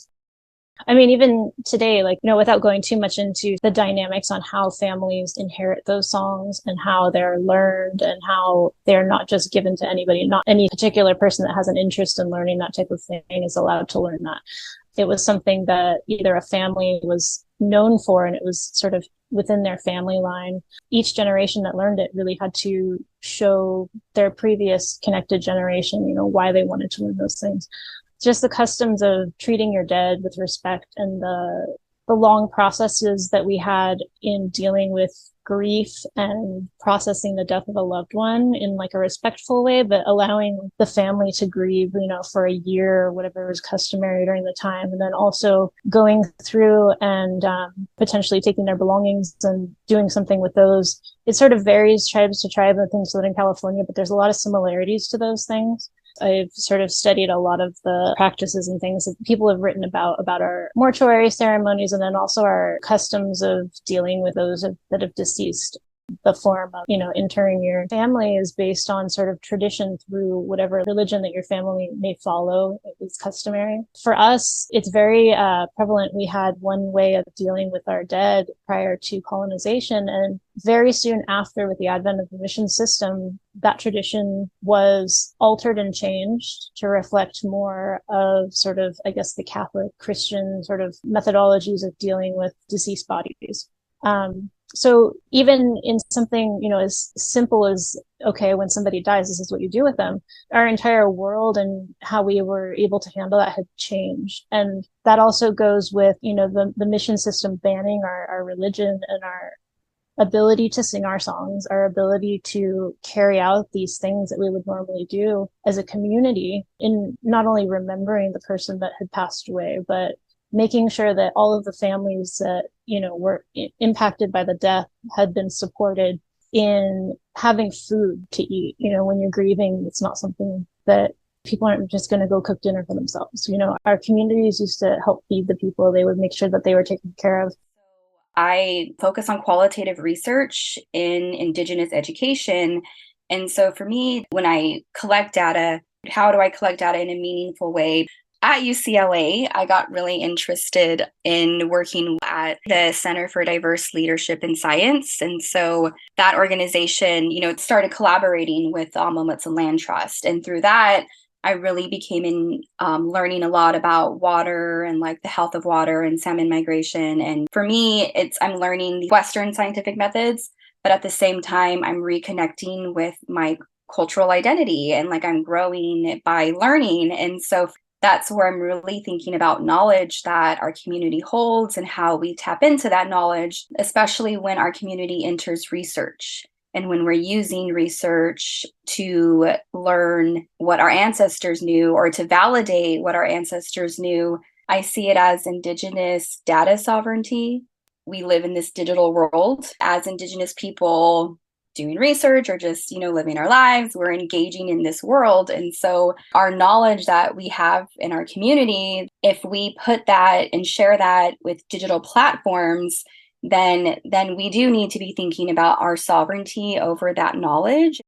I mean, even today, without going too much into the dynamics on how families inherit those songs and how they're learned and how they're not just given to anybody, not any particular person that has an interest in learning that type of thing is allowed to learn that. It was something that either a family was known for, and it was sort of within their family line. Each generation that learned it really had to show their previous connected generation, why they wanted to learn those things. Just the customs of treating your dead with respect, and the long processes that we had in dealing with grief and processing the death of a loved one in like a respectful way, but allowing the family to grieve, for a year or whatever was customary during the time. And then also going through and potentially taking their belongings and doing something with those. It sort of varies tribes to tribe and things in California, but there's a lot of similarities to those things. I've sort of studied a lot of the practices and things that people have written about our mortuary ceremonies, and then also our customs of dealing with those that have deceased. The form of, interring your family is based on sort of tradition through whatever religion that your family may follow. It was customary. For us, it's very prevalent. We had one way of dealing with our dead prior to colonization, and very soon after, with the advent of the mission system, that tradition was altered and changed to reflect more of sort of, I guess, the Catholic Christian sort of methodologies of dealing with deceased bodies. So even in something, as simple as, okay, when somebody dies, this is what you do with them, our entire world and how we were able to handle that had changed. And that also goes with, the mission system banning our religion and our ability to sing our songs, our ability to carry out these things that we would normally do as a community, in not only remembering the person that had passed away, but making sure that all of the families that, were impacted by the death had been supported in having food to eat. When you're grieving, it's not something that people aren't just going to go cook dinner for themselves. Our communities used to help feed the people. They would make sure that they were taken care of. I focus on qualitative research in Indigenous education. And so for me, when I collect data, how do I collect data in a meaningful way? At UCLA, I got really interested in working at the Center for Diverse Leadership in Science. And so that organization, it started collaborating with the Amomutsa Land Trust. And through that, I really became learning a lot about water and like the health of water and salmon migration. And for me, I'm learning the Western scientific methods, but at the same time, I'm reconnecting with my cultural identity, and like I'm growing by learning. And so that's where I'm really thinking about knowledge that our community holds and how we tap into that knowledge, especially when our community enters research and when we're using research to learn what our ancestors knew or to validate what our ancestors knew. I see it as Indigenous data sovereignty. We live in this digital world as Indigenous people doing research or just, living our lives. We're engaging in this world. And so our knowledge that we have in our community, if we put that and share that with digital platforms, then we do need to be thinking about our sovereignty over that knowledge.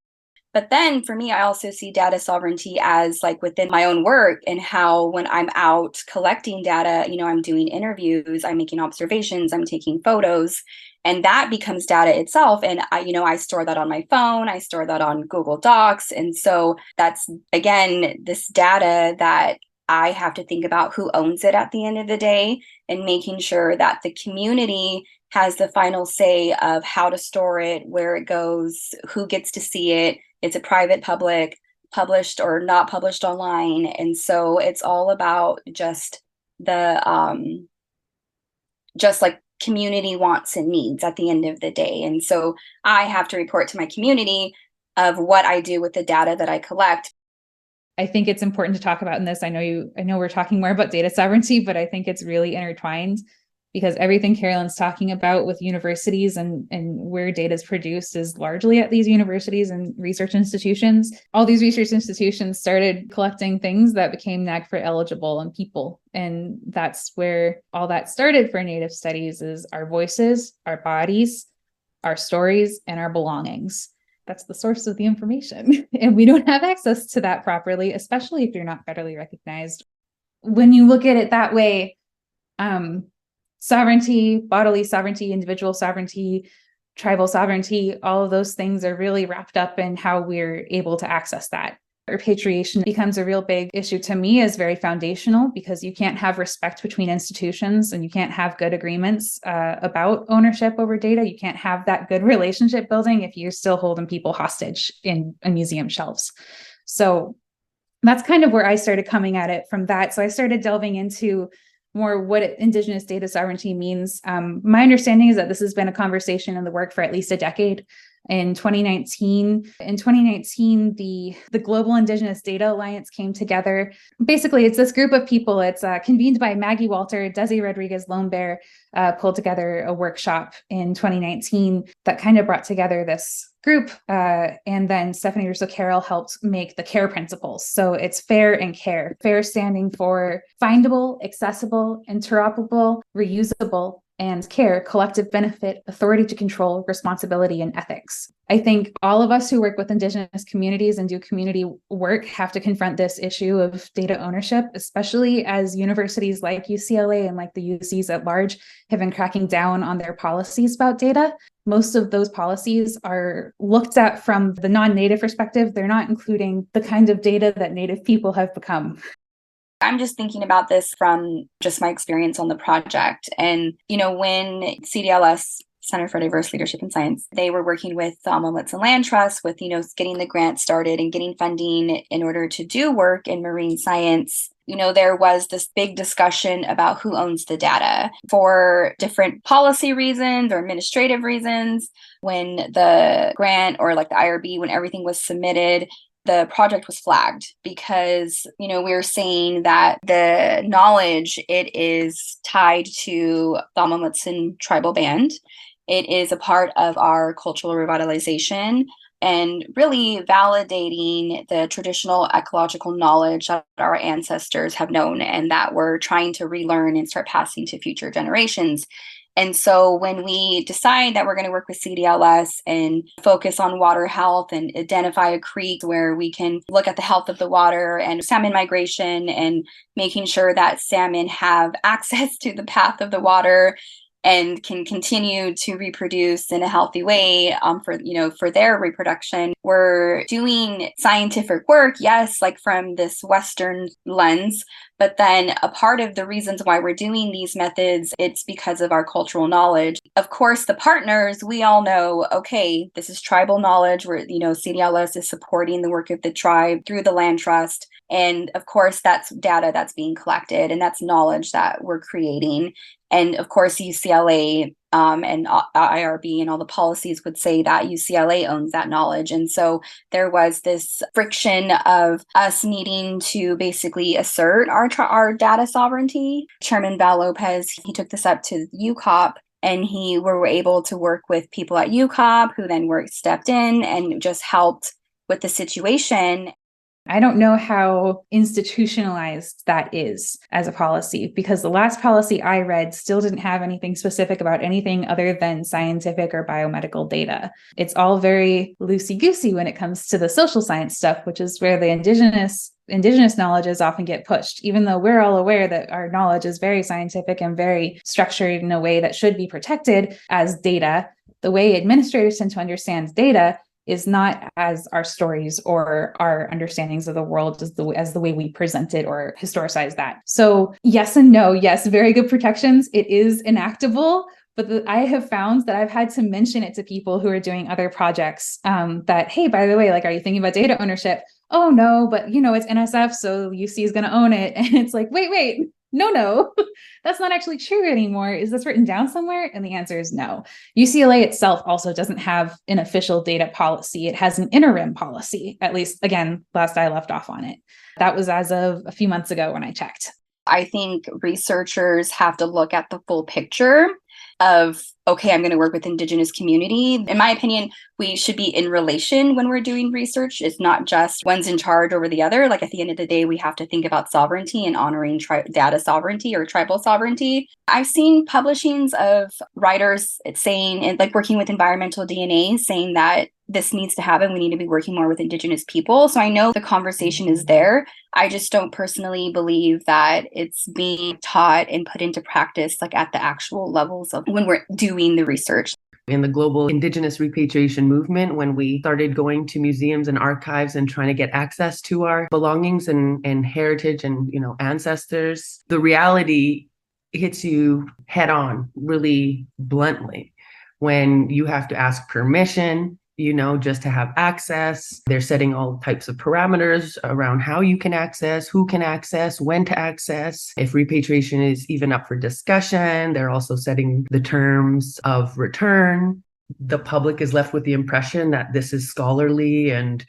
But then for me, I also see data sovereignty as like within my own work, and how when I'm out collecting data, I'm doing interviews, I'm making observations, I'm taking photos. And that becomes data itself. And I store that on my phone. I store that on Google Docs. And so that's, again, this data that I have to think about who owns it at the end of the day, and making sure that the community has the final say of how to store it, where it goes, who gets to see it. It's a private, public, published or not published online. And so it's all about just the just like community wants and needs at the end of the day. And so I have to report to my community of what I do with the data that I collect. I think it's important to talk about in this. I know we're talking more about data sovereignty, but I think it's really intertwined, because everything Carolyn's talking about with universities and where data is produced is largely at these universities and research institutions. All these research institutions started collecting things that became NAGPRA eligible and people. And that's where all that started for Native studies, is our voices, our bodies, our stories, and our belongings. That's the source of the information. And we don't have access to that properly, especially if you're not federally recognized. When you look at it that way, sovereignty, bodily sovereignty, individual sovereignty, tribal sovereignty, all of those things are really wrapped up in how we're able to access that. Repatriation becomes a real big issue to me, as very foundational, because you can't have respect between institutions and you can't have good agreements about ownership over data. You can't have that good relationship building if you're still holding people hostage in museum shelves. So that's kind of where I started coming at it from that. So I started delving into more what Indigenous data sovereignty means. My understanding is that this has been a conversation in the work for at least a decade. In 2019, the Global Indigenous Data Alliance came together. Basically, it's this group of people. It's convened by Maggie Walter, Desi Rodriguez Lone Bear, pulled together a workshop in 2019 that kind of brought together this group. And then Stephanie Russo-Carroll helped make the CARE principles. So it's FAIR and CARE. FAIR standing for findable, accessible, interoperable, reusable, and CARE, collective benefit, authority to control, responsibility, and ethics. I think all of us who work with Indigenous communities and do community work have to confront this issue of data ownership, especially as universities like UCLA and like the UCs at large have been cracking down on their policies about data. Most of those policies are looked at from the non-Native perspective. They're not including the kind of data that Native people have become. I'm just thinking about this from just my experience on the project. And, when CDLS, Center for Diverse Leadership in Science, they were working with the Alma-Wet'suwet'en Land Trust with, getting the grant started and getting funding in order to do work in marine science. There was this big discussion about who owns the data for different policy reasons or administrative reasons. When the grant or like the IRB, when everything was submitted, the project was flagged because, we were saying that the knowledge, it is tied to the Alma-Wet'suwet'en tribal band. It is a part of our cultural revitalization and really validating the traditional ecological knowledge that our ancestors have known and that we're trying to relearn and start passing to future generations. And so when we decide that we're going to work with CDLS and focus on water health and identify a creek where we can look at the health of the water and salmon migration and making sure that salmon have access to the path of the water and can continue to reproduce in a healthy way for their reproduction. We're doing scientific work, yes, like from this Western lens, but then a part of the reasons why we're doing these methods, it's because of our cultural knowledge. Of course, the partners, we all know, okay, this is tribal knowledge where, CDLS is supporting the work of the tribe through the land trust. And of course, that's data that's being collected and that's knowledge that we're creating. And of course, UCLA and IRB and all the policies would say that UCLA owns that knowledge. And so there was this friction of us needing to basically assert our data sovereignty. Chairman Val Lopez, he took this up to UCOP. And we were able to work with people at UCOP who then stepped in and just helped with the situation. I don't know how institutionalized that is as a policy, because the last policy I read still didn't have anything specific about anything other than scientific or biomedical data. It's all very loosey-goosey when it comes to the social science stuff, which is where the indigenous knowledges often get pushed, even though we're all aware that our knowledge is very scientific and very structured in a way that should be protected as data. The way administrators tend to understand data is not as our stories or our understandings of the world as the way we present it or historicize that. So yes and no. Yes, very good protections. It is enactable. But I have found that I've had to mention it to people who are doing other projects that, hey, by the way, like, are you thinking about data ownership? Oh, no, but it's NSF, so UC is going to own it. And it's like, wait, no, that's not actually true anymore. Is this written down somewhere? And the answer is no. UCLA itself also doesn't have an official data policy. It has an interim policy, at least, again, last I left off on it. That was as of a few months ago when I checked. I think researchers have to look at the full picture of, okay, I'm going to work with Indigenous community. In my opinion, we should be in relation when we're doing research. It's not just one's in charge over the other. Like, at the end of the day, we have to think about sovereignty and honoring data sovereignty or tribal sovereignty. I've seen publishings of writers saying, and like working with environmental DNA, saying that this needs to happen. We need to be working more with Indigenous people. So I know the conversation is there. I just don't personally believe that it's being taught and put into practice like at the actual levels of when we're doing the research. In the global Indigenous repatriation movement, when we started going to museums and archives and trying to get access to our belongings and heritage and ancestors, the reality hits you head on really bluntly when you have to ask permission, just to have access. They're setting all types of parameters around how you can access, who can access, when to access. If repatriation is even up for discussion, they're also setting the terms of return. The public is left with the impression that this is scholarly and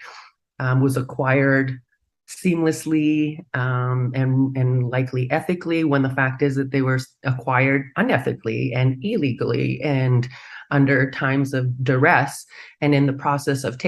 was acquired seamlessly and likely ethically, when the fact is that they were acquired unethically and illegally and under times of duress, and in the process of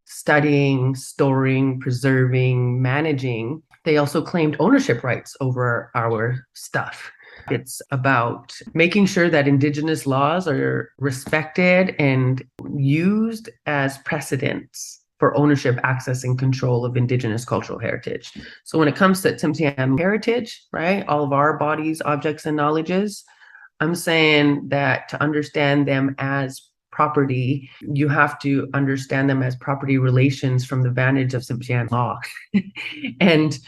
studying, storing, preserving, managing, they also claimed ownership rights over our stuff. It's about making sure that Indigenous laws are respected and used as precedents for ownership, access, and control of Indigenous cultural heritage. So when it comes to Tsimshian heritage, right, all of our bodies, objects, and knowledges, I'm saying that to understand them as property, you have to understand them as property relations from the vantage of Tsimshian law. And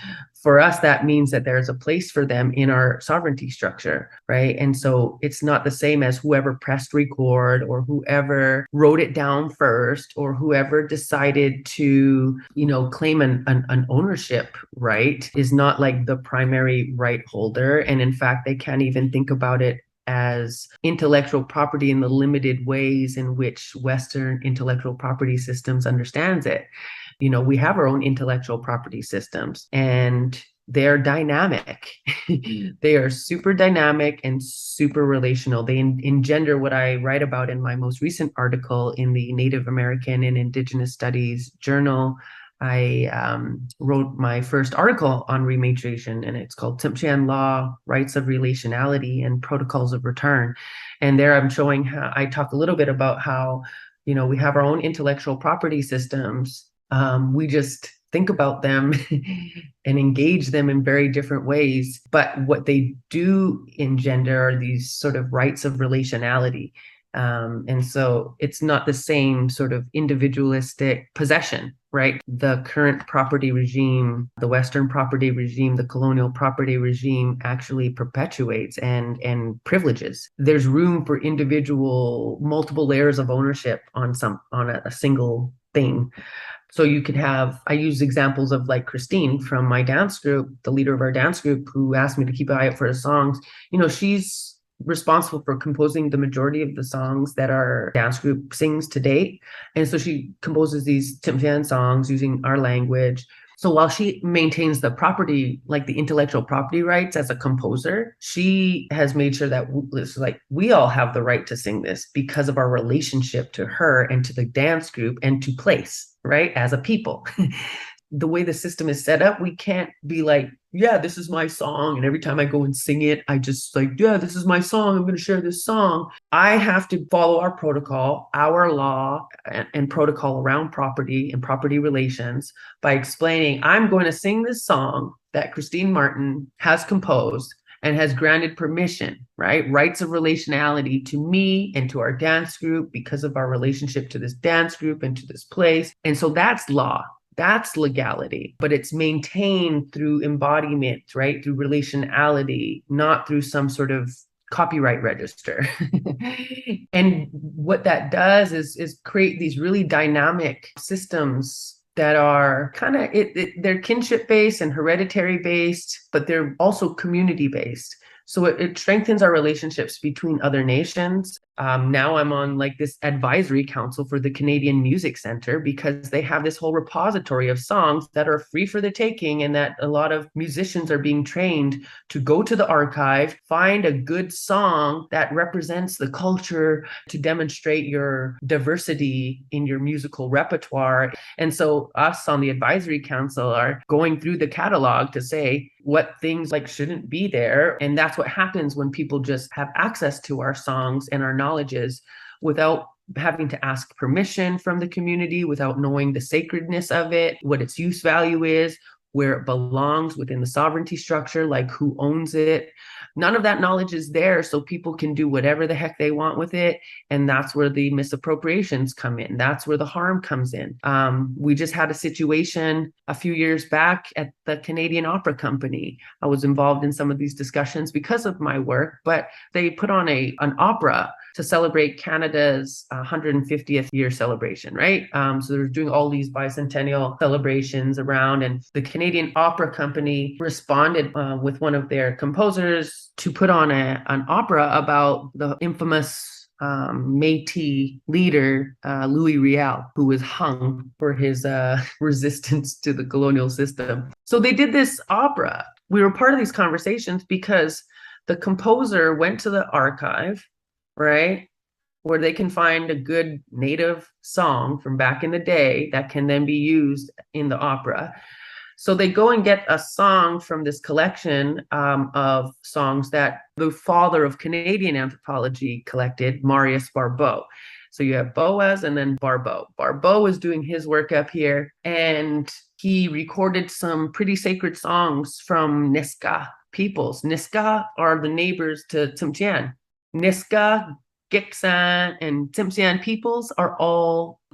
for us, that means that there's a place for them in our sovereignty structure, right? And so it's not the same as whoever pressed record or whoever wrote it down first or whoever decided to, claim an ownership right is not like the primary right holder. And in fact, they can't even think about it as intellectual property in the limited ways in which Western intellectual property systems understands it. We have our own intellectual property systems and they're dynamic. They are super dynamic and super relational. They engender what I write about in my most recent article in the Native American and Indigenous Studies Journal. I wrote my first article on rematriation, and it's called Tsimshian Law, Rights of Relationality and Protocols of Return. And there I'm showing how I talk a little bit about how, we have our own intellectual property systems. We just think about them and engage them in very different ways. But what they do engender are these sort of rights of relationality. And so it's not the same sort of individualistic possession, right? The current property regime, the Western property regime, the colonial property regime actually perpetuates and privileges. There's room for multiple layers of ownership on a single thing. So you could have, I use examples of like Christine from my dance group, the leader of our dance group, who asked me to keep an eye out for the songs. She's responsible for composing the majority of the songs that our dance group sings to date. And so she composes these Tsimshian songs using our language. So while she maintains the property, like the intellectual property rights as a composer, she has made sure that we all have the right to sing this because of our relationship to her and to the dance group and to place, right, as a people. the way the system is set up, we can't be like, yeah, this is my song. And every time I go and sing it, I just like, yeah, this is my song. I'm going to share this song. I have to follow our protocol, our law and protocol around property and property relations by explaining, I'm going to sing this song that Christine Martin has composed and has granted permission, right? Rights of relationality to me and to our dance group because of our relationship to this dance group and to this place. And so that's law. That's legality, but it's maintained through embodiment, right? Through relationality, not through some sort of copyright register. And what that does is create these really dynamic systems that are kind of, they're kinship based and hereditary based, but they're also community based. So it strengthens our relationships between other nations. Now I'm on like this advisory council for the Canadian Music Centre because they have this whole repository of songs that are free for the taking, and that a lot of musicians are being trained to go to the archive, find a good song that represents the culture to demonstrate your diversity in your musical repertoire. And so us on the advisory council are going through the catalog to say what things like shouldn't be there. And that's what happens when people just have access to our songs and our knowledges without having to ask permission from the community, without knowing the sacredness of it, what its use value is, where it belongs within the sovereignty structure, like who owns it. None of that knowledge is there, so people can do whatever the heck they want with it. And that's where the misappropriations come in. That's where the harm comes in. We just had a situation a few years back at the Canadian Opera Company. I was involved in some of these discussions because of my work, but they put on an opera to celebrate Canada's 150th year celebration, right? So they're doing all these bicentennial celebrations around, and the Canadian Opera Company responded with one of their composers to put on an opera about the infamous Métis leader, Louis Riel, who was hung for his resistance to the colonial system. So they did this opera. We were part of these conversations because the composer went to the archive, right, where they can find a good native song from back in the day that can then be used in the opera. So they go and get a song from this collection of songs that the father of Canadian anthropology collected, Marius Barbeau. So you have Boas and then Barbeau. Barbeau is doing his work up here, and he recorded some pretty sacred songs from Niska peoples. Niska are the neighbors to Tsimshian. Niska, Gitxsan, and Tsimshian peoples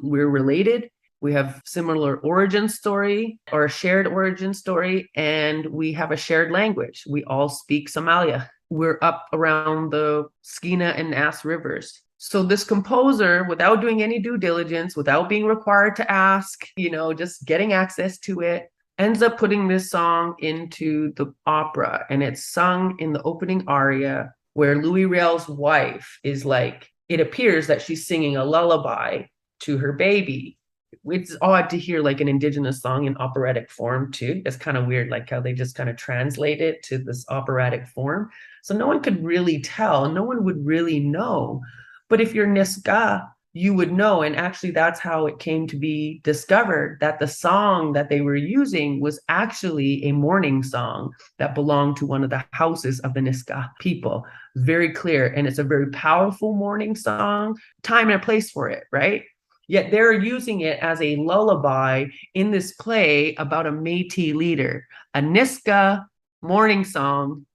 we're related. We have similar origin story or a shared origin story, and we have a shared language. We all speak Somalia. We're up around the Skeena and Nass rivers. So this composer, without doing any due diligence, without being required to ask, just getting access to it, ends up putting this song into the opera, and it's sung in the opening aria where Louis Riel's wife is like, it appears that she's singing a lullaby to her baby. It's odd to hear like an Indigenous song in operatic form too. It's kind of weird, like how they just kind of translate it to this operatic form. So no one could really tell. No one would really know. But if you're Niska, you would know. And actually, that's how it came to be discovered, that the song that they were using was actually a mourning song that belonged to one of the houses of the Niska people. Very clear. And it's a very powerful mourning song, time and a place for it, right? Yet they're using it as a lullaby in this play about a Métis leader, a Niska mourning song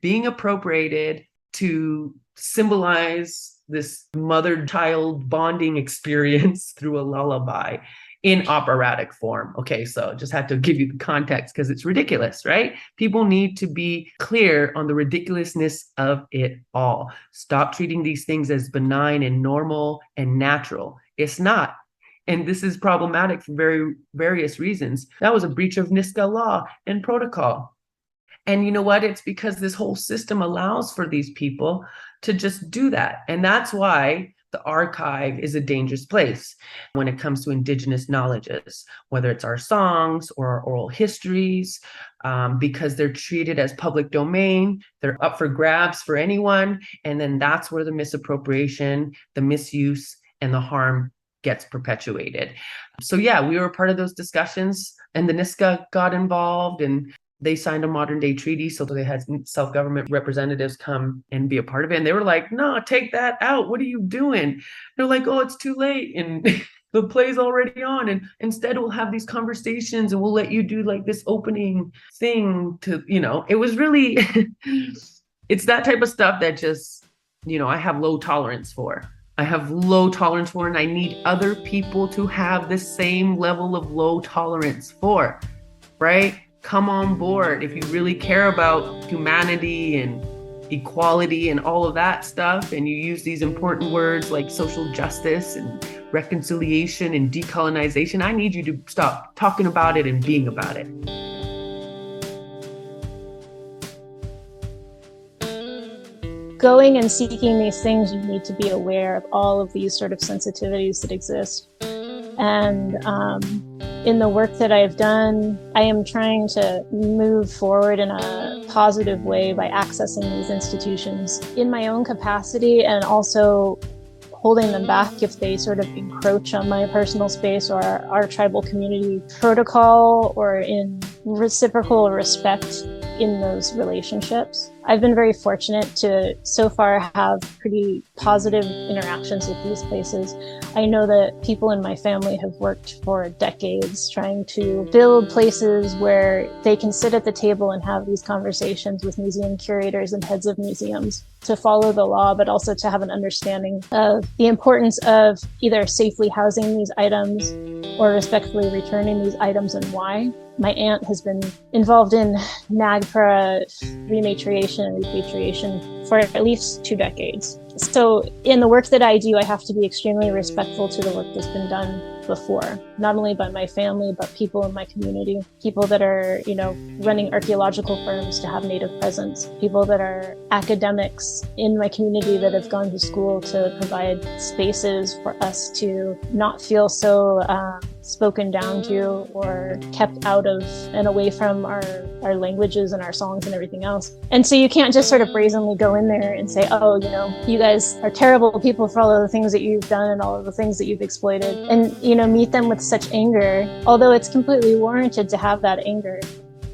being appropriated to symbolize this mother-child bonding experience through a lullaby in operatic form. Okay, so just had to give you the context because it's ridiculous, right? People need to be clear on the ridiculousness of it all. Stop treating these things as benign and normal and natural. It's not. And this is problematic for various reasons. That was a breach of Niska law and protocol. And you know what? It's because this whole system allows for these people to just do that. And that's why the archive is a dangerous place when it comes to Indigenous knowledges, whether it's our songs or our oral histories, because they're treated as public domain. They're up for grabs for anyone. And then that's where the misappropriation, the misuse, and the harm gets perpetuated. So yeah, we were part of those discussions, and the NISCA got involved, and they signed a modern day treaty. So they had self-government representatives come and be a part of it. And they were like, no, take that out. What are you doing? They're like, oh, it's too late. And the play's already on. And instead we'll have these conversations and we'll let you do like this opening thing to, it was really, it's that type of stuff that just, I have low tolerance for. And I need other people to have the same level of low tolerance for, right? Come on board if you really care about humanity and equality and all of that stuff, and you use these important words like social justice and reconciliation and decolonization. I need you to stop talking about it and being about it. Going and seeking these things, you need to be aware of all of these sort of sensitivities that exist. And in the work that I've done, I am trying to move forward in a positive way by accessing these institutions in my own capacity, and also holding them back if they sort of encroach on my personal space or our tribal community protocol, or in reciprocal respect in those relationships. I've been very fortunate to so far have pretty positive interactions with these places. I know that people in my family have worked for decades trying to build places where they can sit at the table and have these conversations with museum curators and heads of museums to follow the law, but also to have an understanding of the importance of either safely housing these items or respectfully returning these items, and why. My aunt has been involved in NAGPRA rematriation and repatriation for at least 2 decades. So in the work that I do, I have to be extremely respectful to the work that's been done before, not only by my family, but people in my community, people that are, running archaeological firms to have Native presence, people that are academics in my community that have gone to school to provide spaces for us to not feel so spoken down to or kept out of and away from our languages and our songs and everything else. And so you can't just sort of brazenly go in there and say, oh, you guys are terrible people for all of the things that you've done and all of the things that you've exploited, and meet them with such anger. Although it's completely warranted to have that anger,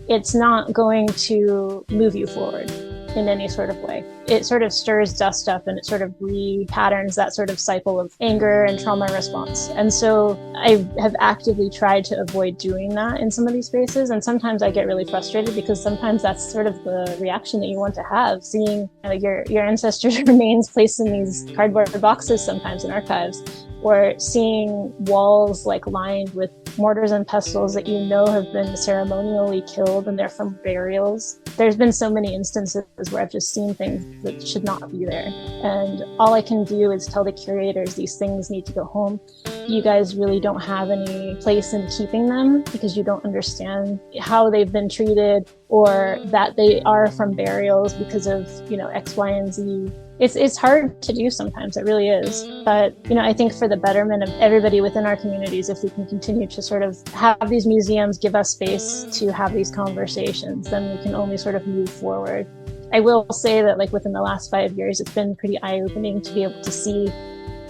it's not going to move you forward in any sort of way. It sort of stirs dust up, and it sort of re-patterns that sort of cycle of anger and trauma response. And so I have actively tried to avoid doing that in some of these spaces. And sometimes I get really frustrated because sometimes that's sort of the reaction that you want to have, seeing your ancestors' remains placed in these cardboard boxes sometimes in archives, or seeing walls lined with mortars and pestles that have been ceremonially killed and they're from burials. There's been so many instances where I've just seen things that should not be there. And all I can do is tell the curators these things need to go home. You guys really don't have any place in keeping them because you don't understand how they've been treated, or that they are from burials because of, X, Y, and Z. It's hard to do sometimes, it really is. But, I think for the betterment of everybody within our communities, if we can continue to sort of have these museums give us space to have these conversations, then we can only sort of move forward. I will say that within the last 5 years, it's been pretty eye-opening to be able to see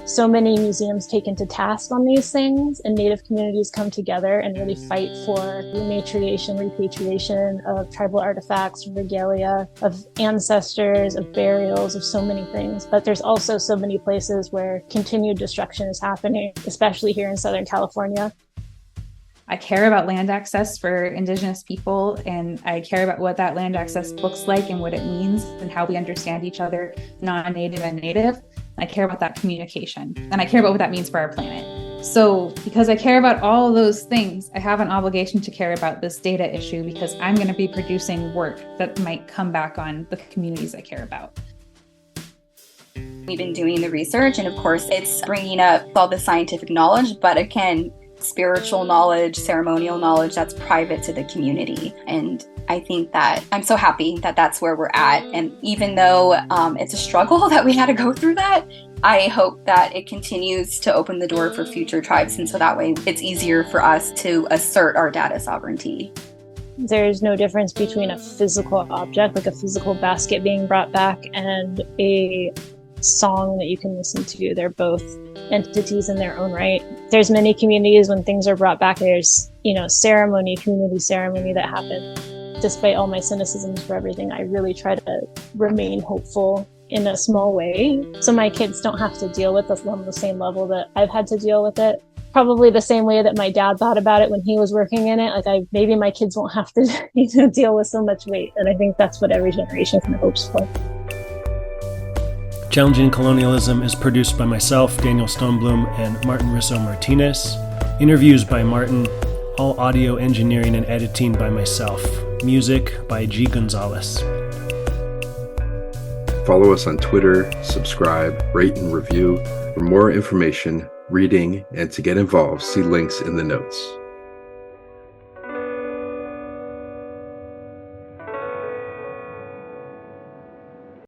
so many museums taken to task on these things, and Native communities come together and really fight for rematriation, repatriation of tribal artifacts, regalia, of ancestors, of burials, of so many things. But there's also so many places where continued destruction is happening, especially here in Southern California. I care about land access for Indigenous people, and I care about what that land access looks like and what it means and how we understand each other, non-Native and Native. I care about that communication, and I care about what that means for our planet. So because I care about all of those things, I have an obligation to care about this data issue, because I'm going to be producing work that might come back on the communities I care about. We've been doing the research, and of course it's bringing up all the scientific knowledge, but again, spiritual knowledge, ceremonial knowledge that's private to the community. And I think that I'm so happy that that's where we're at. And even though it's a struggle that we had to go through that, I hope that it continues to open the door for future tribes. And so that way it's easier for us to assert our data sovereignty. There's no difference between a physical object, like a physical basket being brought back, and a song that you can listen to. They're both entities in their own right. There's many communities when things are brought back, there's, ceremony, community ceremony that happens. Despite all my cynicisms for everything, I really try to remain hopeful in a small way, so my kids don't have to deal with this on the same level that I've had to deal with it. Probably the same way that my dad thought about it when he was working in it. Maybe my kids won't have to deal with so much weight. And I think that's what every generation kind of hopes for. Challenging Colonialism is produced by myself, Daniel Stoneblum, and Martin Risso Martinez. Interviews by Martin. All audio engineering and editing by myself. Music by G. Gonzalez. Follow us on Twitter, subscribe, rate, and review. For more information, reading, and to get involved, see links in the notes.